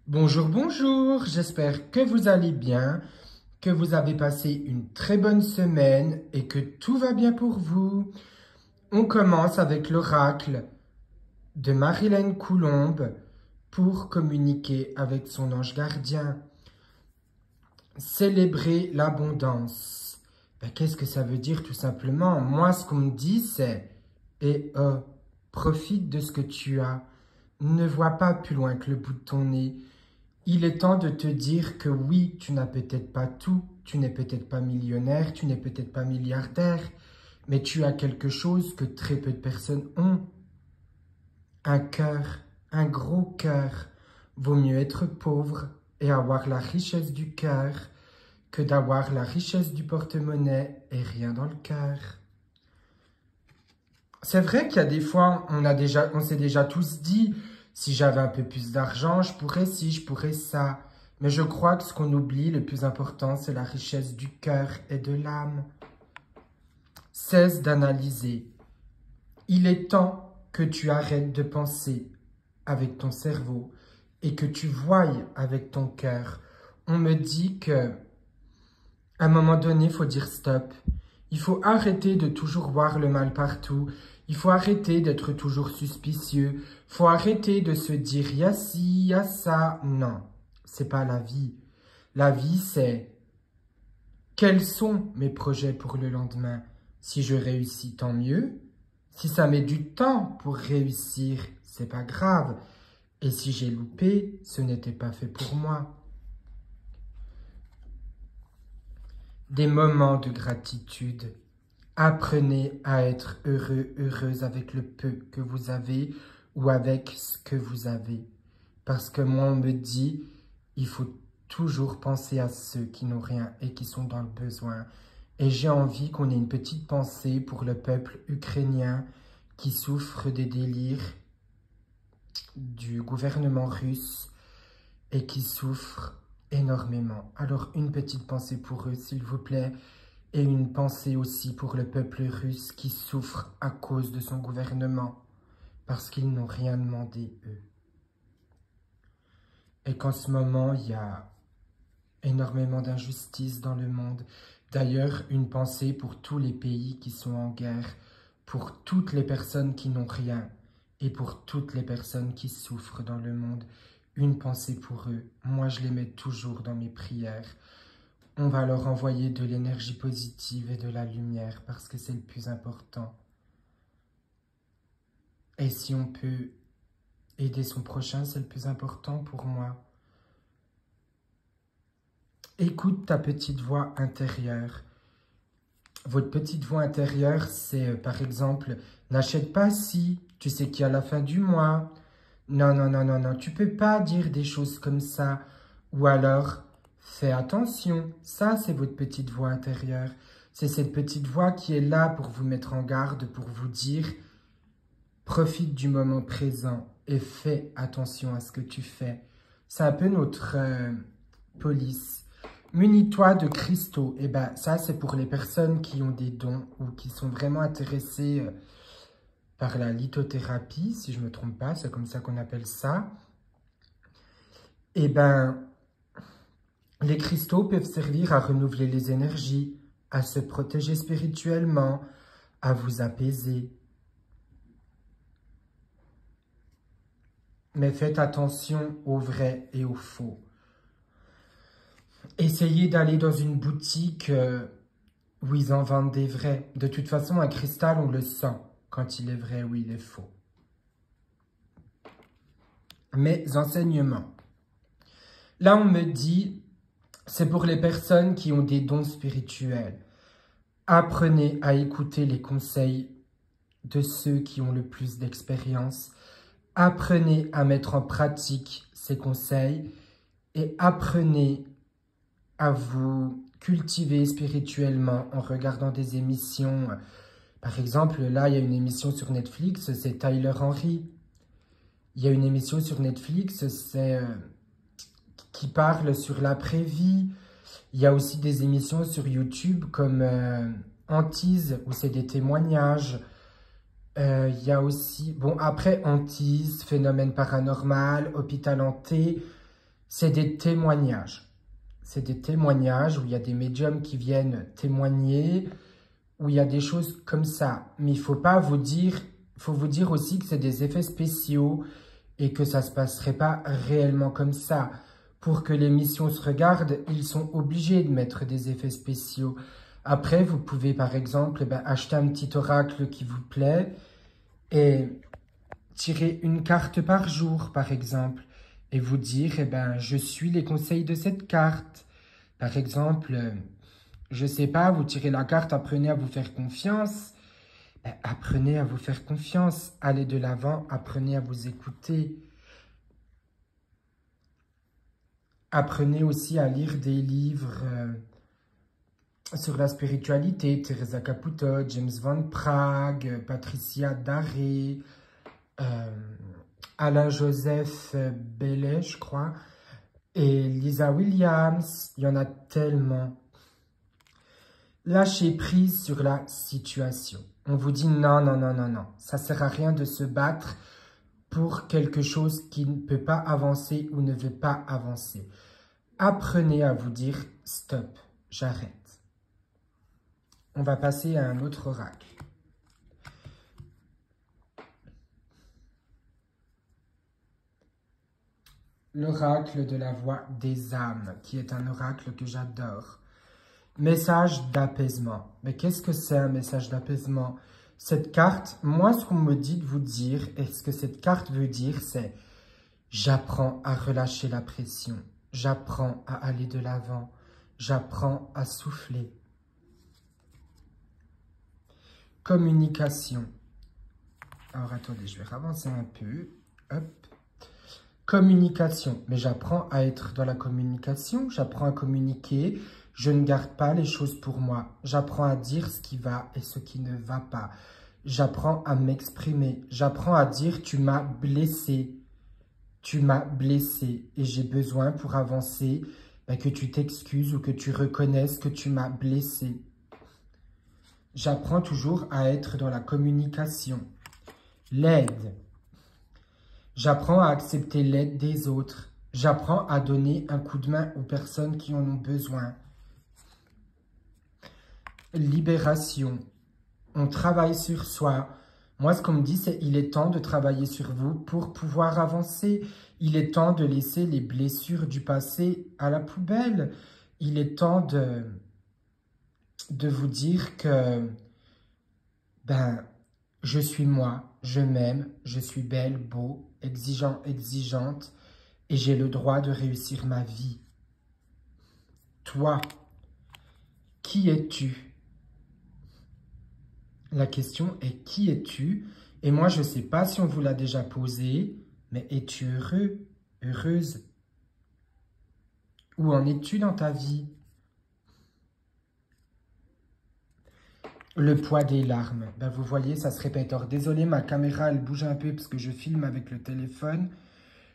Bonjour, bonjour, j'espère que vous allez bien, que vous avez passé une très bonne semaine et que tout va bien pour vous. On commence avec l'oracle de Marilène Coulombe pour communiquer avec son ange gardien. Célébrer l'abondance. Qu'est-ce que ça veut dire tout simplement? Moi, ce qu'on me dit, c'est profite de ce que tu as. Ne vois pas plus loin que le bout de ton nez. Il est temps de te dire que oui, tu n'as peut-être pas tout, tu n'es peut-être pas millionnaire, tu n'es peut-être pas milliardaire, mais tu as quelque chose que très peu de personnes ont. Un cœur, un gros cœur. Vaut mieux être pauvre et avoir la richesse du cœur que d'avoir la richesse du porte-monnaie et rien dans le cœur. C'est vrai qu'il y a des fois, on s'est déjà tous dit, si j'avais un peu plus d'argent, je pourrais ci, je pourrais ça. Mais je crois que ce qu'on oublie, le plus important, c'est la richesse du cœur et de l'âme. Cesse d'analyser. Il est temps que tu arrêtes de penser avec ton cerveau et que tu voyes avec ton cœur. On me dit que à un moment donné, il faut dire stop. Il faut arrêter de toujours voir le mal partout. Il faut arrêter d'être toujours suspicieux. Il faut arrêter de se dire « il y a ci, il y a ça ». Non, c'est pas la vie. La vie, c'est quels sont mes projets pour le lendemain. Si je réussis, tant mieux. Si ça met du temps pour réussir, c'est pas grave. Et si j'ai loupé, ce n'était pas fait pour moi. Des moments de gratitude. Apprenez à être heureux, heureuse avec le peu que vous avez ou avec ce que vous avez. Parce que moi, on me dit, il faut toujours penser à ceux qui n'ont rien et qui sont dans le besoin. Et j'ai envie qu'on ait une petite pensée pour le peuple ukrainien qui souffre des délires du gouvernement russe et qui souffre énormément. Alors, une petite pensée pour eux, s'il vous plaît. Et une pensée aussi pour le peuple russe qui souffre à cause de son gouvernement, parce qu'ils n'ont rien demandé, eux. Et qu'en ce moment, il y a énormément d'injustices dans le monde. D'ailleurs, une pensée pour tous les pays qui sont en guerre, pour toutes les personnes qui n'ont rien, et pour toutes les personnes qui souffrent dans le monde. Une pensée pour eux. Moi, je les mets toujours dans mes prières. On va leur envoyer de l'énergie positive et de la lumière parce que c'est le plus important. Et si on peut aider son prochain, c'est le plus important pour moi. Écoute ta petite voix intérieure. Votre petite voix intérieure, c'est par exemple, n'achète pas si, tu sais qu'il y a la fin du mois. Non, non, non, non, non, tu peux pas dire des choses comme ça. Ou alors, fais attention, ça c'est votre petite voix intérieure. C'est cette petite voix qui est là pour vous mettre en garde, pour vous dire « Profite du moment présent et fais attention à ce que tu fais. » C'est un peu notre police. Munis-toi de cristaux. Et ben ça c'est pour les personnes qui ont des dons ou qui sont vraiment intéressées par la lithothérapie, si je ne me trompe pas, c'est comme ça qu'on appelle ça. Et ben les cristaux peuvent servir à renouveler les énergies, à se protéger spirituellement, à vous apaiser. Mais faites attention au vrai et au faux. Essayez d'aller dans une boutique où ils en vendent des vrais. De toute façon, un cristal, on le sent quand il est vrai ou il est faux. Mes enseignements. Là, on me dit... C'est pour les personnes qui ont des dons spirituels. Apprenez à écouter les conseils de ceux qui ont le plus d'expérience. Apprenez à mettre en pratique ces conseils et apprenez à vous cultiver spirituellement en regardant des émissions. Par exemple, là, il y a une émission sur Netflix, c'est Tyler Henry. Il y a une émission sur Netflix, c'est... qui parle sur l'après-vie. Il y a aussi des émissions sur YouTube comme Antise, où c'est des témoignages. Il y a aussi, bon après Antise, Phénomène paranormal, Hôpital hanté. C'est des témoignages. C'est des témoignages où il y a des médiums qui viennent témoigner, où il y a des choses comme ça. Mais il faut vous dire aussi que c'est des effets spéciaux et que ça ne se passerait pas réellement comme ça. Pour que l'émission se regarde, ils sont obligés de mettre des effets spéciaux. Après, vous pouvez par exemple acheter un petit oracle qui vous plaît et tirer une carte par jour, par exemple, et vous dire, je suis les conseils de cette carte. Par exemple, je sais pas, vous tirez la carte, apprenez à vous faire confiance. Apprenez à vous faire confiance, allez de l'avant, apprenez à vous écouter. Apprenez aussi à lire des livres sur la spiritualité, Teresa Caputo, James Van Prague, Patricia Daré, Alain Joseph Bellet, je crois, et Lisa Williams. Il y en a tellement. Lâchez prise sur la situation. On vous dit non, non, non, non, non. Ça ne sert à rien de se battre pour quelque chose qui ne peut pas avancer ou ne veut pas avancer. Apprenez à vous dire stop, j'arrête. On va passer à un autre oracle. L'oracle de la voix des âmes, qui est un oracle que j'adore. Message d'apaisement. Mais qu'est-ce que c'est un message d'apaisement? Cette carte, moi ce qu'on me dit de vous dire, et ce que cette carte veut dire, c'est j'apprends à relâcher la pression, j'apprends à aller de l'avant, j'apprends à souffler. Communication. Alors attendez, je vais avancer un peu. Hop. Communication. Mais j'apprends à être dans la communication, j'apprends à communiquer. Je ne garde pas les choses pour moi. J'apprends à dire ce qui va et ce qui ne va pas. J'apprends à m'exprimer. J'apprends à dire tu m'as blessé. Tu m'as blessé. Et j'ai besoin pour avancer que tu t'excuses ou que tu reconnaisses que tu m'as blessé. J'apprends toujours à être dans la communication. L'aide. J'apprends à accepter l'aide des autres. J'apprends à donner un coup de main aux personnes qui en ont besoin. Libération. On travaille sur soi. Moi, ce qu'on me dit, c'est il est temps de travailler sur vous pour pouvoir avancer. Il est temps de laisser les blessures du passé à la poubelle. Il est temps de vous dire que je suis moi, je m'aime, je suis belle, beau, exigeant, exigeante et j'ai le droit de réussir ma vie. Toi, qui es-tu? La question est qui es-tu? Et moi, je ne sais pas si on vous l'a déjà posé, mais es-tu heureux, heureuse? Où en es-tu dans ta vie? Le poids des larmes. Vous voyez, ça se répète. Alors, désolé, ma caméra, elle bouge un peu parce que je filme avec le téléphone.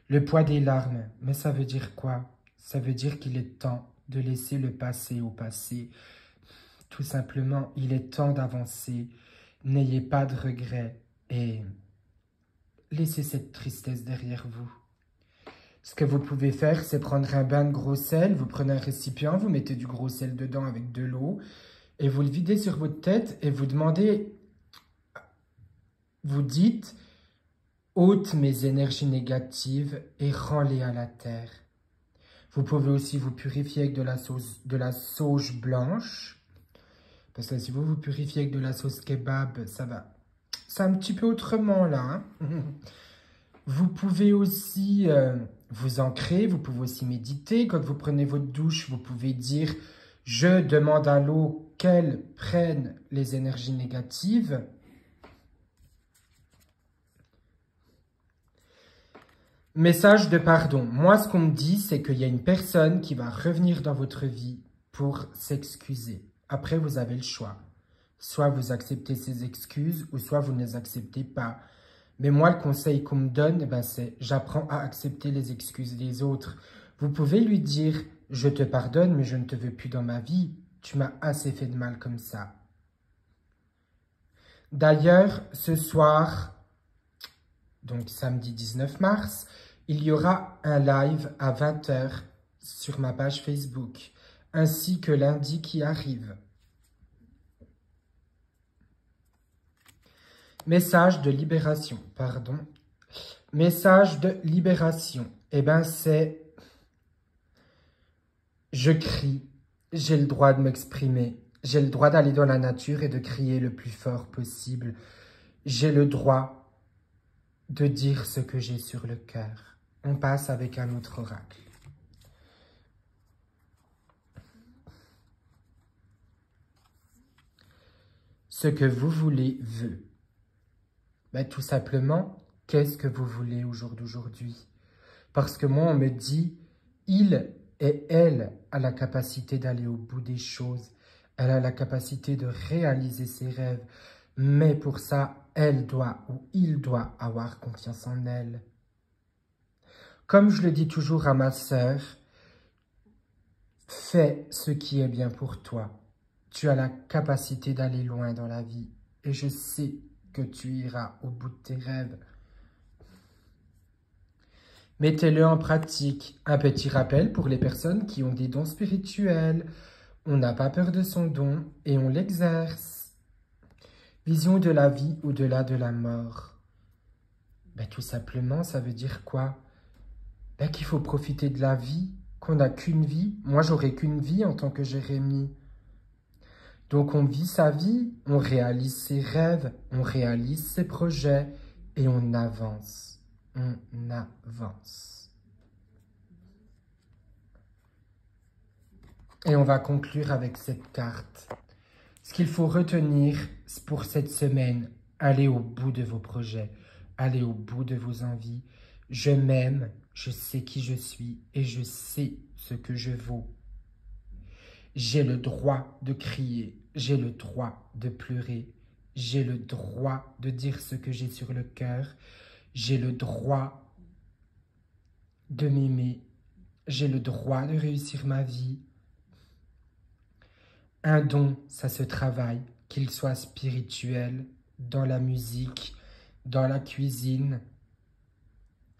Le poids des larmes. Mais ça veut dire quoi? Ça veut dire qu'il est temps de laisser le passé au passé. Tout simplement, il est temps d'avancer. N'ayez pas de regrets et laissez cette tristesse derrière vous. Ce que vous pouvez faire, c'est prendre un bain de gros sel. Vous prenez un récipient, vous mettez du gros sel dedans avec de l'eau et vous le videz sur votre tête et vous demandez, vous dites, ôte mes énergies négatives et rends-les à la terre. Vous pouvez aussi vous purifier avec de la sauge blanche. Parce que si vous vous purifiez avec de la sauce kebab, ça va. C'est un petit peu autrement là. Hein. Vous pouvez aussi vous ancrer, vous pouvez aussi méditer. Quand vous prenez votre douche, vous pouvez dire « Je demande à l'eau qu'elle prenne les énergies négatives ». Message de pardon. Moi, ce qu'on me dit, c'est qu'il y a une personne qui va revenir dans votre vie pour s'excuser. Après, vous avez le choix. Soit vous acceptez ces excuses, ou soit vous ne les acceptez pas. Mais moi, le conseil qu'on me donne, c'est j'apprends à accepter les excuses des autres. Vous pouvez lui dire, je te pardonne, mais je ne te veux plus dans ma vie. Tu m'as assez fait de mal comme ça. D'ailleurs, ce soir, donc samedi 19 mars, Il y aura un live à 20 h sur ma page Facebook, ainsi que lundi qui arrive. Message de libération, pardon. Message de libération. Eh bien, c'est... Je crie, j'ai le droit de m'exprimer. J'ai le droit d'aller dans la nature et de crier le plus fort possible. J'ai le droit de dire ce que j'ai sur le cœur. On passe avec un autre oracle. Ce que vous voulez veut. Ben, tout simplement, qu'est-ce que vous voulez au jour d'aujourd'hui? Parce que moi, on me dit, il et elle a la capacité d'aller au bout des choses. Elle a la capacité de réaliser ses rêves. Mais pour ça, elle doit ou il doit avoir confiance en elle. Comme je le dis toujours à ma sœur, fais ce qui est bien pour toi. Tu as la capacité d'aller loin dans la vie. Et je sais que tu iras au bout de tes rêves. Mettez-le en pratique. Un petit rappel pour les personnes qui ont des dons spirituels. On n'a pas peur de son don et on l'exerce. Vision de la vie au-delà de la mort. Ben, tout simplement, ça veut dire quoi? Ben, qu'il faut profiter de la vie, qu'on n'a qu'une vie. Moi, j'aurai qu'une vie en tant que Jérémie. Donc, on vit sa vie, on réalise ses rêves, on réalise ses projets et on avance. On avance. Et on va conclure avec cette carte. Ce qu'il faut retenir pour cette semaine, allez au bout de vos projets, allez au bout de vos envies. Je m'aime, je sais qui je suis et je sais ce que je vaux. J'ai le droit de crier, j'ai le droit de pleurer, j'ai le droit de dire ce que j'ai sur le cœur, j'ai le droit de m'aimer, j'ai le droit de réussir ma vie. Un don, ça se travaille, qu'il soit spirituel, dans la musique, dans la cuisine.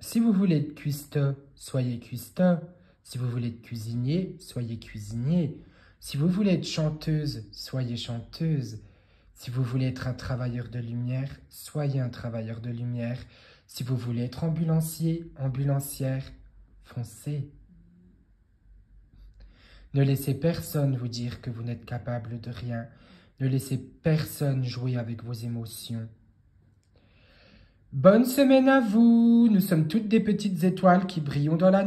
Si vous voulez être cuistot, soyez cuistot. Si vous voulez être cuisinier, soyez cuisinier. Si vous voulez être chanteuse, soyez chanteuse. Si vous voulez être un travailleur de lumière, soyez un travailleur de lumière. Si vous voulez être ambulancier, ambulancière, foncez. Ne laissez personne vous dire que vous n'êtes capable de rien. Ne laissez personne jouer avec vos émotions. Bonne semaine à vous. Nous sommes toutes des petites étoiles qui brillent dans la nuit.